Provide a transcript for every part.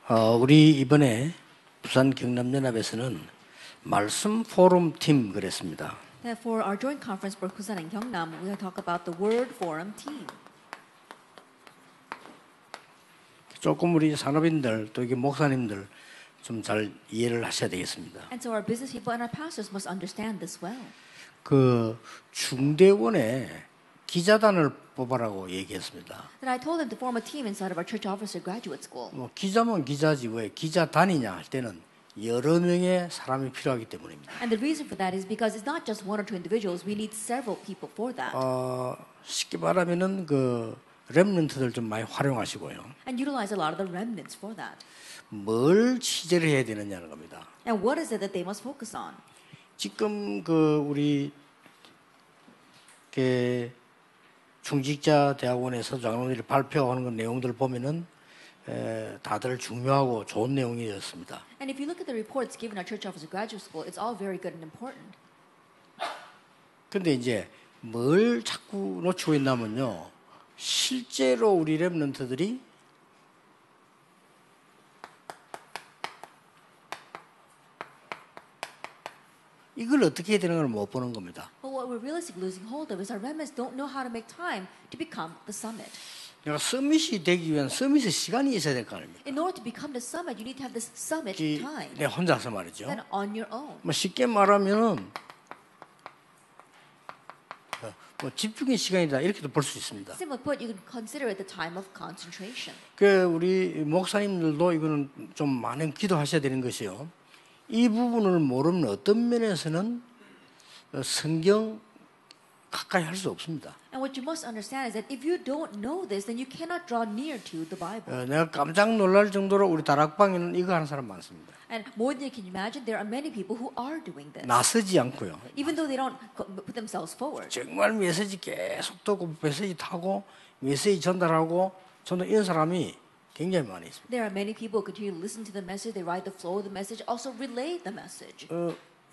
우리 이번에 부산 경남연합에서는 말씀 포럼 팀 그랬습니다. For our joint conference for Busan and Gyeongnam, we will talk about the Word Forum team. 조금 우리 산업인들 또 이게 목사님들 좀 잘 이해를 하셔야 되겠습니다. And so our business people and our pastors must understand this well. 그 중대원에 기자단을 뽑아라고 얘기했습니다. Then I told them to form a team inside of our church officer graduate school. 뭐 기자면 기자지 왜 기자단이냐 할 때는 여러 명의 사람이 필요하기 때문입니다. And the reason for that is because it's not just one or two individuals. We need several people for that. 쉽게 말하면은 그 렘넌트들 좀 많이 활용하시고요. And utilize a lot of the remnants for that. 뭘 취재를 해야 되느냐는 겁니다. And what is it that they must focus on? 지금 그 우리 중직자 대학원에서 장로들이 발표하는 그 내용들을 보면은 다들 중요하고 좋은 내용이었습니다. And if you look at the reports given at Church Officer Graduate School, it's all very good and important. 근데 이제 뭘 자꾸 놓치고 있냐면요. 실제로 우리 렘넌트들이 이걸 어떻게 해야 되는 걸 못 보는 겁니다. But what we're realistically losing hold of is our remnants don't know how to make time to become the summit. 내가 서밋이 되기 위한 서밋의 시간이 있어야 될 거 아닙니까? In order to become the summit, you need to have this summit time. 내 혼자서 말이죠. Then on your own. 뭐 쉽게 말하면은 뭐 집중의 시간이다 이렇게도 볼 수 있습니다. Simply put, you can consider it the time of concentration. 그 우리 목사님들도 이거는 좀 많은 기도하셔야 되는 것이요. 이 부분을 모르면 어떤 면에서는 성경 가까이 할 수 없습니다. And what you must understand is that if you don't know this, then you cannot draw near to the Bible. 내가 깜짝 놀랄 정도로 우리 다락방에는 이거 하는 사람 많습니다. And more than you can imagine, there are many people who are doing this. 나서지 않고요. Even though they don't put themselves forward. 정말 메시지 계속 듣고 메시지 타고 메시지 전달하고 저는 이런 사람이 굉장히 많이 있습니다. There are many people who continue to listen to the message, they ride the flow of the message, also relay the message.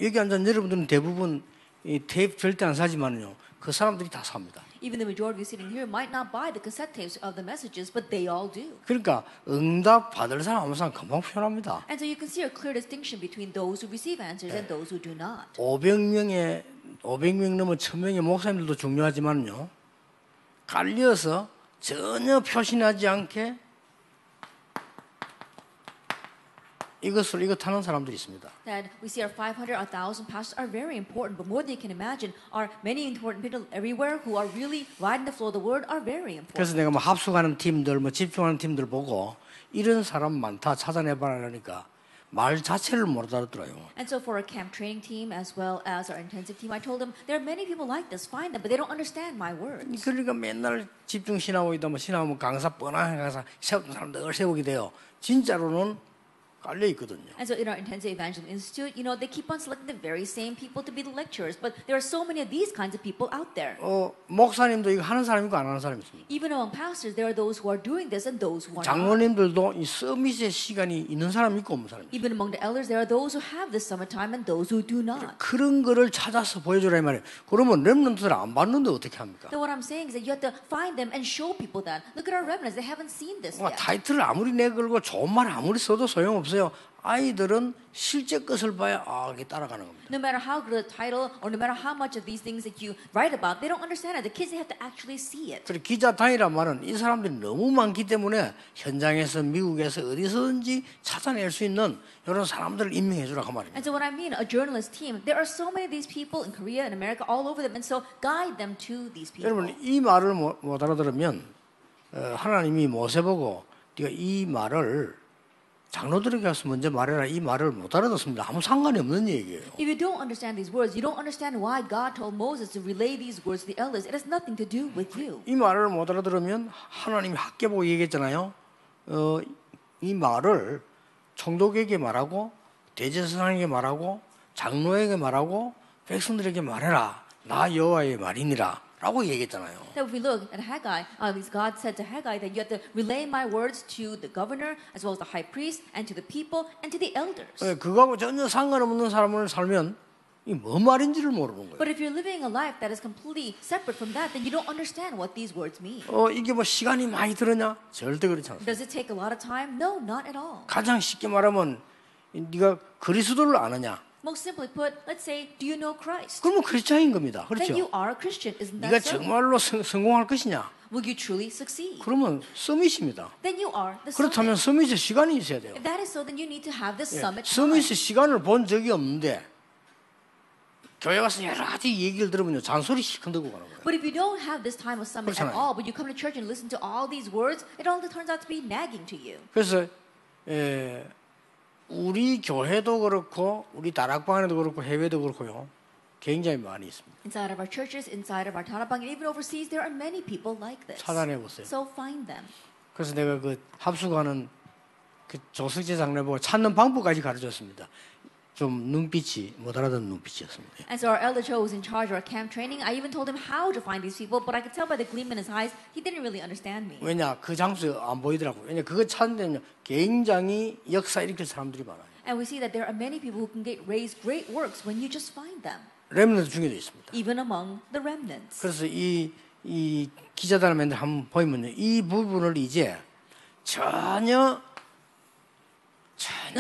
여기 앉은 여러분들은 대부분 이 테이프 절대 안 사지만요. 그 사람들이 다 삽니다. Even the majority of you sitting here might not buy the cassette tapes of the messages, but they all do. 그러니까 응답 받을 사람 아무 사람 금방 표현합니다. And so you can see a clear distinction between those who receive answers and those who do not. 500명 넘어 1000명의 목사님들도 중요하지만요. 깔려서 전혀 표신하지 않게 이거 타는 사람들이 있습니다. That we see our 500, our 1,000 pastors are very important, but more than you can imagine, are many important people everywhere who are really riding the flow of the word are very important. 그래서 내가 뭐 합숙하는 팀들, 뭐 집중하는 팀들 보고 이런 사람 많다 찾아내봐라니까 말 자체를 못 알아들어요. And so for our camp training team as well as our intensive team, I told them there are many people like this. Find them, but they don't understand my words. 그러니까 맨날 집중 신하고이다 뭐 신하고 강사 뻔한 강사 세우는 사람 늘 세우게 돼요. 진짜로는 깔려 있거든요. And so in our Intensive Evangelism Institute, you know, they keep on selecting the very same people to be the lecturers, but there are so many of these kinds of people out there. 목사님도 이거 하는 사람이 있고 안 하는 사람이 있습니다. Even among pastors, there are those who are doing this and those who are not. 장로님들도 이 서밋의 시간이 있는 사람이 있고 없는 사람이 있습니다. Even among the elders, there are those who have this summertime and those who do not. 그런 거를 찾아서 보여주라 이 말이에요. 그러면 렘넌트들 안 봤는데 어떻게 합니까? So what I'm saying is that you have to find them and show people that. Look at our remnants; they haven't seen this yet. 타이틀을 아무리 내걸고 좋은 말 아무리 써도 소용없어요. 아이들은 실제 것을 봐야 이게 따라가는 겁니다. No matter how good a title or no matter how much of these things that you write about, they don't understand it. The kids, they have to actually see it. 그리고 기자단이란 말은 이 사람들이 너무 많기 때문에 현장에서 미국에서 어디서든지 찾아낼 수 있는 이런 사람들을 임명해 주라 그 말입니다. And so what I mean, a journalist team, there are so many of these people in Korea and America, all over them, and so guide them to these people. 여러분 이 말을 못 알아들으면 하나님이 모세 보고 네가 이 말을 장로들에게 가서 먼저 말해라 이 말을 못 알아듣습니다. 아무 상관이 없는 얘기예요. If you don't understand these words, you don't understand why God told Moses to relay these words to the elders. It has nothing to do with you. 이 말을 못 알아들으면 하나님이 학계 보고 얘기했잖아요. 이 말을 총독에게 말하고 대제사장에게 말하고 장로에게 말하고 백성들에게 말해라. 나 여호와의 말이니라. 라고 얘기했잖아요. That if we look at Haggai, God said to Haggai that you have to relay my words to the governor, as well as the high priest, and to the people, and to the elders. 그거하고 전혀 상관없는 사람을 살면 이 뭐 말인지를 모르는 거예요. But if you're living a life that is completely separate from that, then you don't understand what these words mean. 이게 뭐 시간이 많이 들었냐? 절대 그렇지 않습니다. Does it take a lot of time? No, not at all. 가장 쉽게 말하면 네가 그리스도를 아느냐? Most simply put, let's say, do you know Christ? 그러면 크리스찬인 겁니다. Then you 그렇죠? are a Christian, isn't 네가 that so? 정말로 성공할 것이냐? Will you truly succeed? 그러면 서밋입니다. Then you are the 그렇다면 summit. 서밋에 시간이 있어야 돼요. If that is so, then you need to have this 예, summit time. 서밋에 시간을 본 적이 없는데 교회 가서 여러 가지 얘기를 들으면요 잔소리 시큰들고 가는 거예요. But if you don't have this time of summit at 그렇잖아요. all, but you come to church and listen to all these words, it only turns out to be nagging to you. 그래서 우리 교회도 그렇고 우리 다락방에도 그렇고 해외도 그렇고요 굉장히 많이 있습니다. Inside of our churches, inside of our Tarabang, and even overseas, there are many people like this. 찾아내 보세요. So find them. 그래서 내가 그 합숙하는 그 조석재 장로보고 찾는 방법까지 가르쳤습니다. 좀 눈빛이 못 알아듣는 눈빛이었습니다. And so our elder Cho was in charge of our camp training. I even told him how to find these people, but I could tell by the gleam in his eyes, he didn't really understand me. 왜냐 그 장소에 안 보이더라고요. 왜냐 그거 찾는 데는 굉장히 역사 일으킬 사람들이 많아요. And we see that there are many people who can raise great works when you just find them, 렘넌트 중에도 있습니다. even among the remnants. 그래서 이 기자단을 맨날 한번 보면요 이 부분을 이제 전혀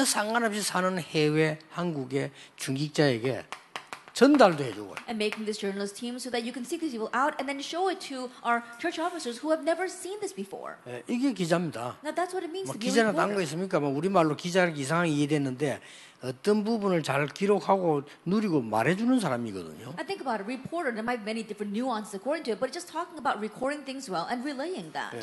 상관없이 사는 해외 한국의 중직자에게 전달도 해주고 And making this journalist team so that you can seek these people out and then show it to our church officers who have never seen this before. 이게 기자입니다. Now that's what it means 뭐 to be a 기자는 딴 거 reporter. 있습니까? 뭐 우리말로 기자를 이상하게 이해됐는데 어떤 부분을 잘 기록하고 누리고 말해주는 사람이거든요. I think about a reporter, there might be many different nuances according to it, but it's just talking about recording things well and relaying that.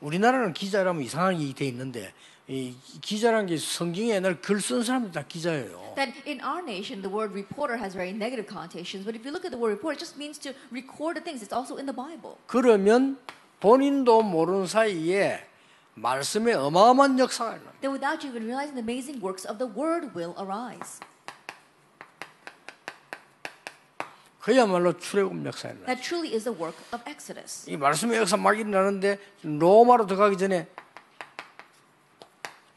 우리나라는 기자라면 이상하게 돼 있는데 이 기자라는 게 성경에 옛날 글 쓴 사람들 다 기자예요. That in our nation, the word reporter has very negative connotations, but if you look at the word report, it just means to record the things. It's also in the Bible. 그러면 본인도 모르는 사이에 말씀에 어마어마한 역사가 일어납니다. Then without you even realizing, the amazing works of the word will arise. 그야말로 출애굽 역사가 일어납니다. That truly is the work of Exodus. 이 말씀의 역사 막 일어나는데 로마로 들어가기 전에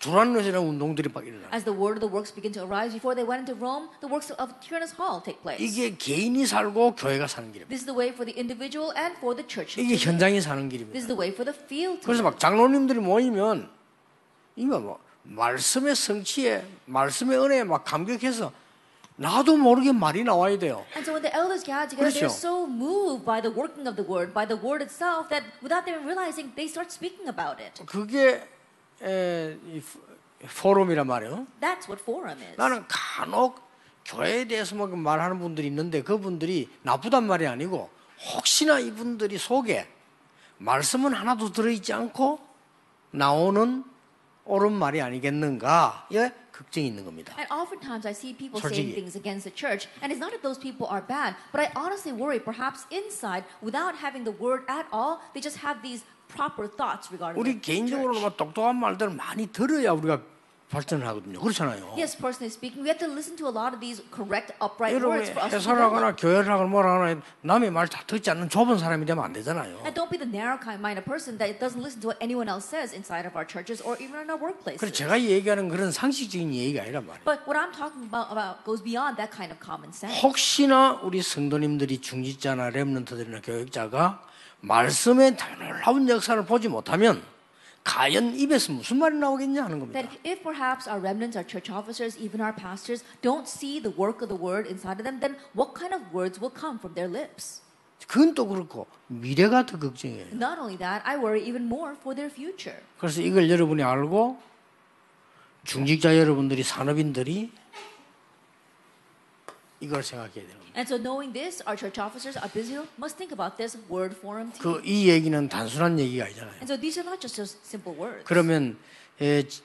두란노시라는 운동들이 막 일어나요. As the word of the works begin to arise, before they went into Rome, the works of Tyrannus Hall take place. 이게 개인이 살고 교회가 사는 길입니다. This is the way for the individual and for the church. 이게 This 현장이 사는 길입니다. is the way for the field. 그래서 막 장로님들이 모이면 이거 뭐 말씀의 성취에 말씀의 은혜에 막 감격해서 나도 모르게 말이 나와야 돼요. And so when the elders gather together, 그렇죠. they're so moved by the working of the word itself, that without them realizing, they start speaking about it. 그게 이 포럼이란 말이에요. That's what forum is. 나는 간혹 교회에 대해서 뭐 말하는 분들이 있는데 그분들이 나쁘단 말이 아니고 혹시나 이분들이 속에 말씀은 하나도 들어있지 않고 나오는 옳은 말이 아니겠는가에 걱정이 있는 겁니다. And oftentimes I see people 솔직히. saying things against the church, and it's not that those people are bad, but I honestly worry perhaps inside, without having the word at all, they just have these proper thoughts regarding 우리 the 개인적으로 church. 뭐 똑똑한 말들을 많이 들어야 우리가 발전을 하거든요. 그렇잖아요. Yes, personally speaking, we have to listen to a lot of these correct, upright 여러분이 words for us to 해설을 develop. 하거나 교회를 하거나 뭘 하거나 남의 말 다 듣지 않는 좁은 사람이 되면 안 되잖아요. And don't be the narrow-minded person that doesn't listen to what anyone else says inside of our churches or even in our workplaces. 그래서 제가 얘기하는 그런 상식적인 얘기가 아니란 말이에요. But what I'm talking about goes beyond that kind of common sense. 혹시나 우리 성도님들이 중직자나 렘넌트들이나 교육자가 말씀의 놀라운 역사를 보지 못하면 과연 입에서 무슨 말이 나오겠냐 하는 겁니다. That if perhaps our remnants, our church officers, even our pastors don't see the work of the word inside of them, then what kind of words will come from their lips? 그건 또 그렇고 미래가 더 걱정이에요. Not only that, I worry even more for their future. 그래서 이걸 여러분이 알고 중직자 여러분들이 산업인들이 이걸 생각해야 되는 겁니다. And so knowing this, our church officers, our business must think about this word forum too. 이 얘기는 단순한 얘기가 아니잖아요. And so these are not just simple words. 그러면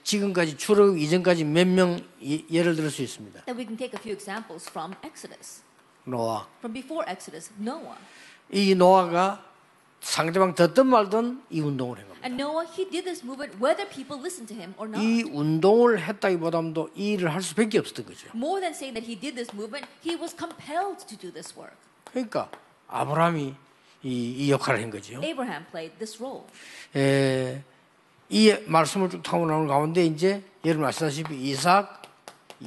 지금까지 출애굽 이전까지 몇 명 예를 들 수 있습니다. That we can take a few examples from Exodus. 노아. From before Exodus, Noah. 이 노아가 상대방 듣든 말든 이 운동을 한 겁니다. And Noah, he did this movement whether people listened to him or not. 이 운동을 했다기보다도 이 일을 할 수밖에 없었던 거죠. More than saying that he did this movement, he was compelled to do this work. 그러니까 아브라함이 이 역할을 한 거죠. Abraham played this role. 이 말씀을 쭉 타고 나오는 가운데 이제 여러분 아시다시피 이삭,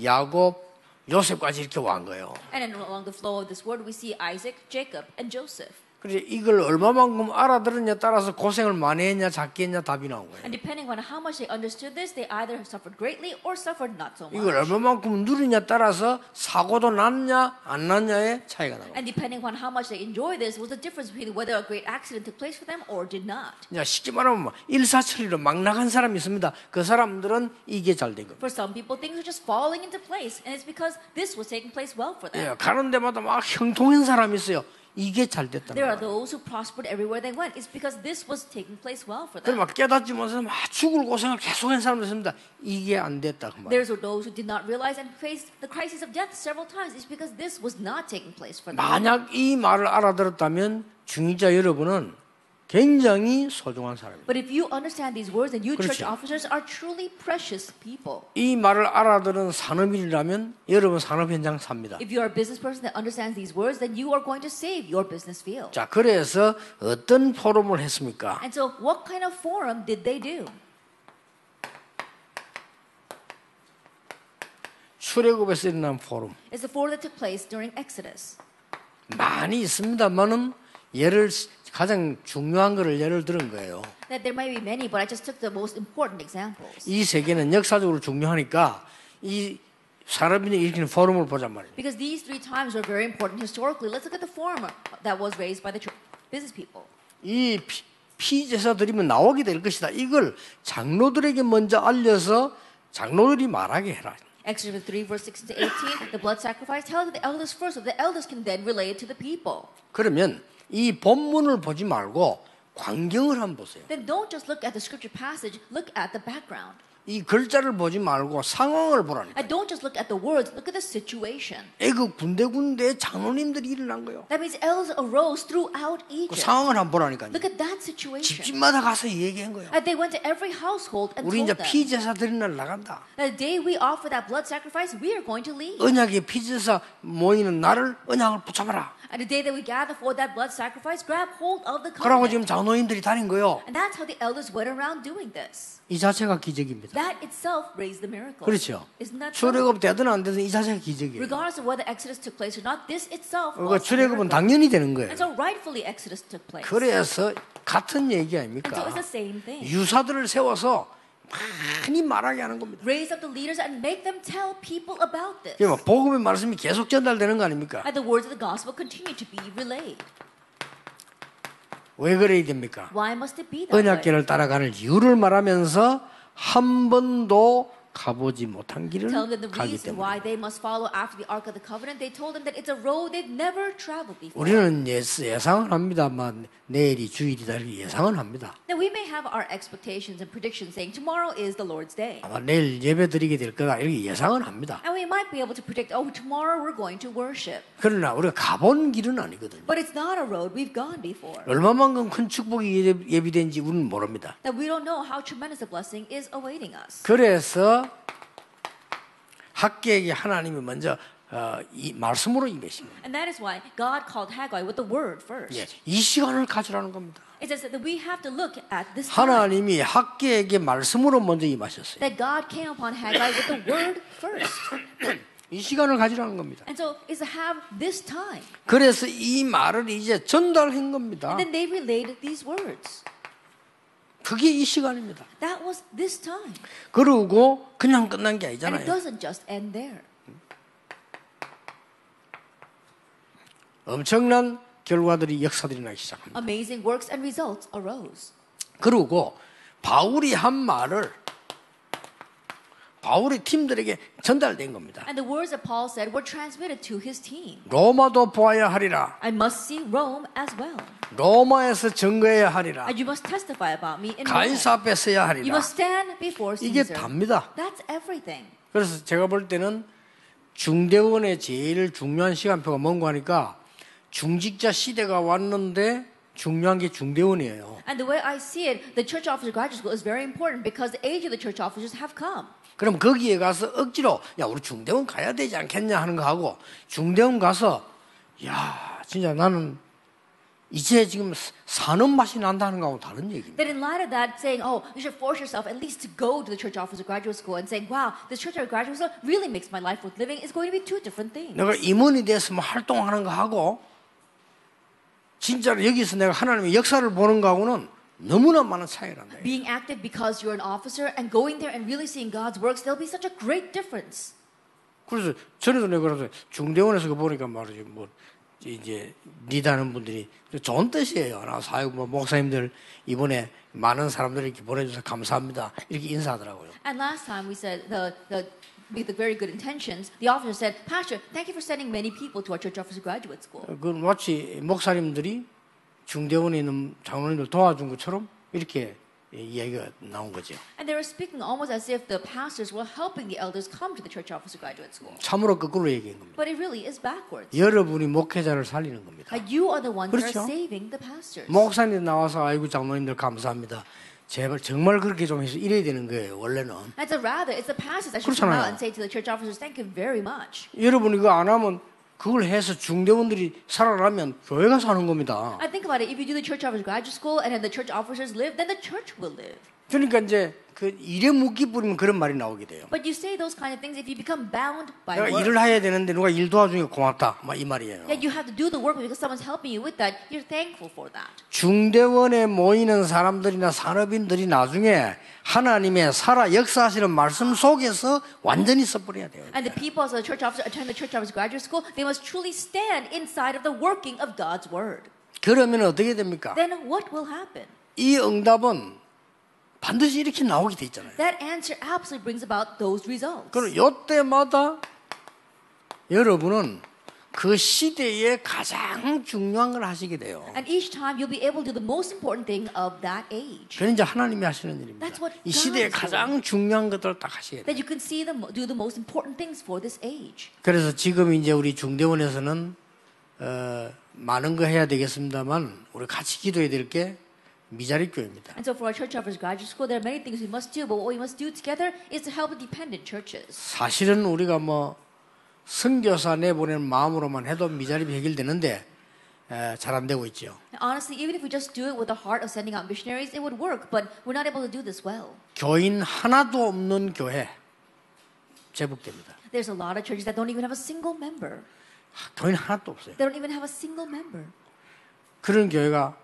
야곱, 요셉까지 이렇게 온 거예요. And then along the flow of this word, we see Isaac, Jacob, and Joseph. 그래서 이걸 얼마만큼 알아들었냐에 따라서 고생을 많이 했냐 작게 했냐 답이 나온 거예요. And depending on how much they understood this, they either suffered greatly or suffered not so much. 이걸 얼마만큼 누리냐에 따라서 사고도 났냐 안 났냐의 차이가 나요. And depending on how much they enjoyed this was the difference between whether a great accident took place for them or did not. 쉽게 말하면 일사천리로 막 나간 사람이 있습니다. 그 사람들은 이게 잘 된 겁니다. For some people, things are just falling into place, and it's because this was taking place well for them. 가는 데마다 막 형통한 사람이 있어요. 이게 잘 됐다는 There are 거예요. those who prospered everywhere they went. It's because this was taking place well for 그럼 them. 막 깨닫지 못해서 막 죽을 고생을 계속한 사람도 있습니다. 이게 안 됐다 그 말이에요. There's those who did not realize and faced the crisis of death several times. It's because this was not taking place for them. 만약 이 말을 알아들었다면 중위자 여러분은 굉장히 소중한 사람입니다. But if you understand these words, then you church 그렇죠. officers are truly precious people. 이 말을 알아들은 산업인이라면 여러분 산업 현장 삽니다. If you are a business person that understands these words, then you are going to save your business field. 자, 그래서 어떤 포럼을 했습니까? And so, what kind of forum did they do? 출애굽에서 일어난 포럼 It's the forum that took place during Exodus. 많이 있습니다만은 가장 중요한 거를 예를 들은 거예요. That there may be many, but I just took the most important examples. 이 세계는 역사적으로 중요하니까 이 산업인이 일으키는 포럼을 보잔 말이에요. Because these three times are very important historically. Let's look at the forum that was raised by the business people. 이 피제사 드리면 나오게 될 것이다. 이걸 장로들에게 먼저 알려서 장로들이 말하게 해라. Exodus 3, verse 16 to 18, the blood sacrifice, tell it to the elders first, so the elders can then relay it to the people. 그러면 이 본문을 보지 말고 광경을 한번 보세요. Then don't just look at the scripture passage, look at the background. 이 글자를 보지 말고 상황을 보라니까. And don't just look at the words, look at the situation. 애굽 군데군데 장로님들이 일어난 거예요. That means elders arose throughout 그 Egypt. 상황을 한번 보라니까요. Look at that situation. 집집마다 가서 얘기한 거예요. And they went to every household and 우리 이제 told them 피제사 드리는 날 나간다. that the day we offer that blood sacrifice, we are going to leave. 언약의 피제사 모이는 날을 언약을 붙잡아라. And the day that we gather for that blood sacrifice, grab hold of the 그러고 covenant. 지금 장로님들이 다닌 거예요. And that's how the elders went around doing this. 이 자체가 기적입니다. That itself raised the miracle. 그렇죠. Isn't that true? 출애굽 되든 안 되든 이 자체가 기적이에요. Regardless of whether Exodus took place or not, this itself 그러니까 was a 출애굽은 miracle. 당연히 되는 거예요. And so rightfully Exodus took place. 그래서 같은 얘기 And so 아닙니까? it's the same thing. 유사들을 세워서 많이 말하게 하는 겁니다. Raise up the leaders and make them tell people about this. 그러니까 복음의 말씀이 계속 전달되는 거 아닙니까? And the words of the gospel continue to be relayed. 왜 그래야 됩니까? Why must it be that way? 언약궤를 따라가는 이유를 말하면서 한 번도 가보지 못한 길을 Tell them the 가기 reason 때문에 why they must follow after the Ark of the Covenant. They told them that it's a road they've never traveled before. 우리는 예상은 합니다만 내일이 주일이다 이렇게 예상은 합니다. Now we may have our expectations and predictions saying tomorrow is the Lord's day. 아마 내일 예배 드리게 될 거다 이렇게 예상은 합니다. And we might be able to predict, oh, tomorrow we're going to worship. 그러나 우리가 가본 길은 아니거든요. But it's not a road we've gone before. 얼마만큼 큰 축복이 예비된지 우리는 모릅니다. That we don't know how tremendous a blessing is awaiting us. 그래서 학계에게 하나님이 먼저 이 말씀으로 임하십니다. And that is why God called Haggai with the word first. 예, 이 시간을 가지라는 겁니다. It says that we have to look at this time. 하나님이 학계에게 말씀으로 먼저 임하셨어요. That God came upon Haggai with the word first. 이 시간을 가지라는 겁니다. And so is to have this time. 그래서 이 말을 이제 전달한 겁니다. And then they relayed these words. 그게 이 시간입니다. That was this time. 그러고 그냥 끝난 게 And it 아니잖아요. doesn't just end there. 엄청난 결과들이 역사들이 나기 시작합니다. Amazing works and results arose. 그리고 바울이 한 말을 바울의 팀들에게 전달된 겁니다. And the words that Paul said were transmitted to his team. 로마도 보아야 하리라. I must see Rome as well. 로마에서 증거해야 하리라. And you must testify about me in Rome. 가이사 앞에 서야 You 하리라. must stand before 이게 Caesar. 답니다. That's everything. 그래서 제가 볼 때는 중대원의 제일 중요한 시간표가 뭔가 하니까 중직자 시대가 왔는데 중요한 게 중대원이에요. And the way I see it, the church officer graduate school is very important because the age of the church officers have come. 그럼 거기에 가서 억지로 야 우리 중대원 가야 되지 않겠냐 하는 거 하고 중대원 가서 야 진짜 나는 이제 지금 사는 맛이 난다는 거하고 다른 얘기입니다. That in light of that, saying, oh, you should force yourself at least to go to the church office or graduate school and saying, wow, this church or graduate school really makes my life worth living is going to be two different things. 내가 임원이 돼서 뭐 활동하는 거 하고 진짜로 여기서 내가 하나님의 역사를 보는 거하고는 너무나 많은 차이가 난다. Being active because you're an officer and going there and really seeing God's works, there'll be such a great difference. 그래서 전에도 내가 그래서 중대원에서 보니까 말이지 뭐 이제 리더하는 분들이 좋은 뜻이에요. 나 사역 뭐 목사님들 이번에 많은 사람들이 이렇게 보내줘서 감사합니다. 이렇게 인사하더라고요. And last time we said with the very good intentions, the officer said, Pastor, thank you for sending many people to our church officer graduate school. 그 마치 목사님들이 중대원에 있는 장로님들 도와준 것처럼 이렇게 이야기가 나온 거죠. And they were speaking almost as if the pastors were helping the elders come to the church officer graduate school. 참으로 거꾸로 얘기한 겁니다. But it really is backwards. 여러분이 목회자를 살리는 겁니다. You are the ones who 그렇죠? are saving the pastors. 목사님 나와서 아이고 장로님들 감사합니다. 제발 정말 그렇게 좀 해서 이래야 되는 거예요. 원래는. And so rather, it's the pastors that should come 그렇잖아요. out and say to the church officers, thank you very much. 여러분이 그거 안 하면 그걸 해서 중대원들이 살아나면 교회가 사는 겁니다. I think about it. If you do the church officers graduate school and then the church officers live, then the church will live. 그러니까 이제 그 일에 묶이 뿌리면 그런 말이 나오게 돼요. But you say those kind of things if you become bound by 내가 work. 일을 해야 되는데 누가 일 도와주니까 고맙다. 막 이 말이에요. Yet you have to do the work because someone's helping you with that. You're thankful for that. 중대원에 모이는 사람들이나 산업인들이 나중에 하나님의 살아 역사하시는 말씀 속에서 완전히 써버려야 돼요. And the people as a church officer attend the church officer graduate school, they must truly stand inside of the working of God's word. 그러면 어떻게 됩니까? Then what will happen? 이 응답은 반드시 이렇게 나오게 돼 있잖아요. That answer absolutely brings about those results. 그럼 이때마다 여러분은 그 시대에 가장 중요한 걸 하시게 돼요. And each time you'll be able to do the most important thing of that age. 그건 이제 하나님이 하시는 일입니다. That's what 이 시대에 God is 가장 중요한 것들을 딱 하시게 돼요. That you can see them do the most important things for this age. 그래서 지금 이제 우리 중대원에서는 많은 거 해야 되겠습니다만 우리 같이 기도해야 될 게 미자립 교회입니다. And so for our church officers graduate school, there are many things we must do, but what we must do together is to help the dependent churches. 사실은 우리가 뭐 선교사 내보내는 마음으로만 해도 미자립이 해결되는데 잘 안 되고 있죠. Honestly, even if we just do it with the heart of sending out missionaries, it would work, but we're not able to do this well. 교인 하나도 없는 교회 제복됩니다. There's a lot of churches that don't even have a single member. 교인 하나도 없어요. They don't even have a single member. 그런 교회가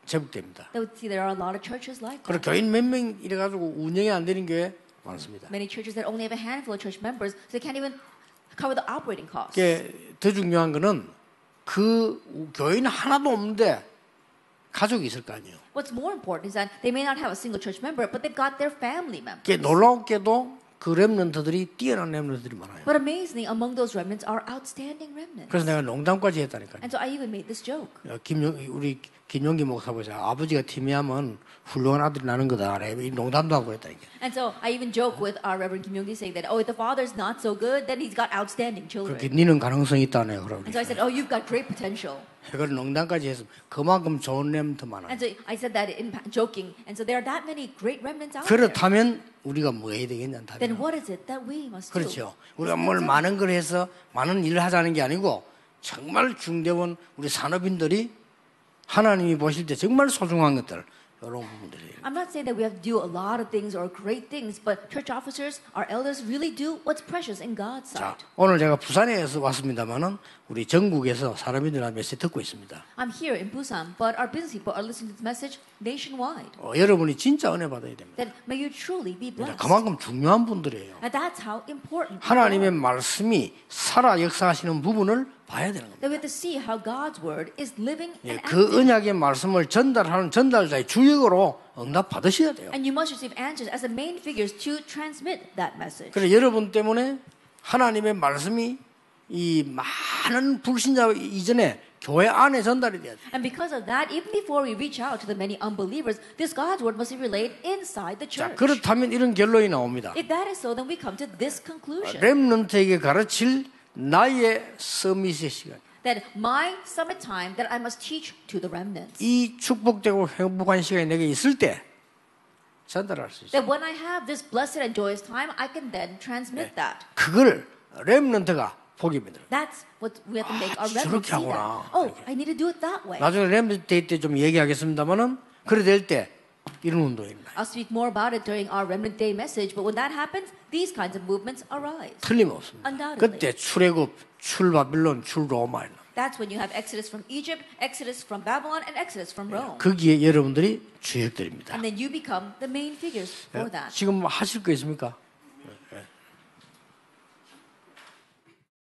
제복됩니다. That would see there are a lot of churches like 그리고 that. 교인 몇 명 이래가지고 운영이 안 되는 교회 많습니다. Many churches that only have a handful of church members, so they can't even cover the operating costs. 더 중요한 거는 그 교인 하나도 없는데 가족이 있을 거 아니에요. What's more important is that they may not have a single church member, but they've got their family members. 놀라웠게도 그 렘넌트들이 뛰어난 렘넌트들이 많아요. But amazingly, among those remnants are outstanding remnants. 그래서 내가 농담까지 했다니까요. And so I even made this joke. 우리 김용기 목사 보자. 아버지가 팀이하면 훌륭한 아들이 나는 거다. 이 농담도 하고 했다니까. And so I even joke with our Reverend Kim Young-gi saying that, oh, if the father's not so good, then he's got outstanding children. 그렇게 니는 가능성이 있다네요. 그러면. And so I said, oh, you've got great potential. 그걸 농담까지 해서 그만큼 좋은 렘더 많아요. And so I said that in joking. And so there are that many great remnants out there. 그렇다면 우리가 뭐 해야 되겠냐는 Then 답이에요. what is it that we must do? 그렇죠. 우리가 뭘 많은 걸 해서 많은 일을 하자는 게 아니고 정말 중대원 우리 산업인들이 하나님이 보실 때 정말 소중한 것들 이런 부분들이에요. I'm not saying that we have to do a lot of things or great things, but church officers, our elders really do what's precious in God's 자, sight. 오늘 제가 부산에서 왔습니다만은 우리 전국에서 사람들이 메시지 듣고 있습니다. I'm here in Busan, but our business people are listening to this message nationwide. 여러분이 진짜 은혜 받아야 됩니다. That may you truly be blessed. 그만큼 중요한 분들이에요. And that's how important. 하나님의 말씀이 살아 역사하시는 부분을 봐야 되는 겁니다. That we have to see how God's word is living and 그 active. 언약의 말씀을 전달하는 전달자의 주역으로 응답 받으셔야 돼요. And you must receive answers as the main figures to transmit that message. 그래서 여러분 때문에 하나님의 말씀이 이 많은 불신자 이전에 교회 안에 전달이 돼야 돼요. And because of that, even before we reach out to the many unbelievers, this God's word must be relayed inside the 자, church. 그렇다면 이런 결론이 나옵니다. If that is so, then we come to this conclusion. 렘넌트에게 가르칠 나의 서밋의 시간. That my summit time that I must teach to the remnants. 이 축복되고 행복한 시간이 내게 있을 때 전달할 수 있어요. That when I have this blessed and joyous time, I can then transmit that. 그걸 렘넌트가 포기입니다. That's what we have to make our 저렇게 remnants see that. 하구나. Oh, I need to do it that way. 나중에 렘넌트 데이 때 좀 얘기하겠습니다만은 그래 될 때 이런 운동이 일어나요. I'll speak more about it during our Remnant Day message, but when that happens, these kinds of movements arise. 틀림없습니다. Undoubtedly. 그때 출애굽, 출 바빌론, 출 로마 일어납니다. That's when you have Exodus from Egypt, Exodus from Babylon, and Exodus from Rome. 거기에 여러분들이 주역들입니다. And then you become the main figures for that. 지금 하실 거 있습니까?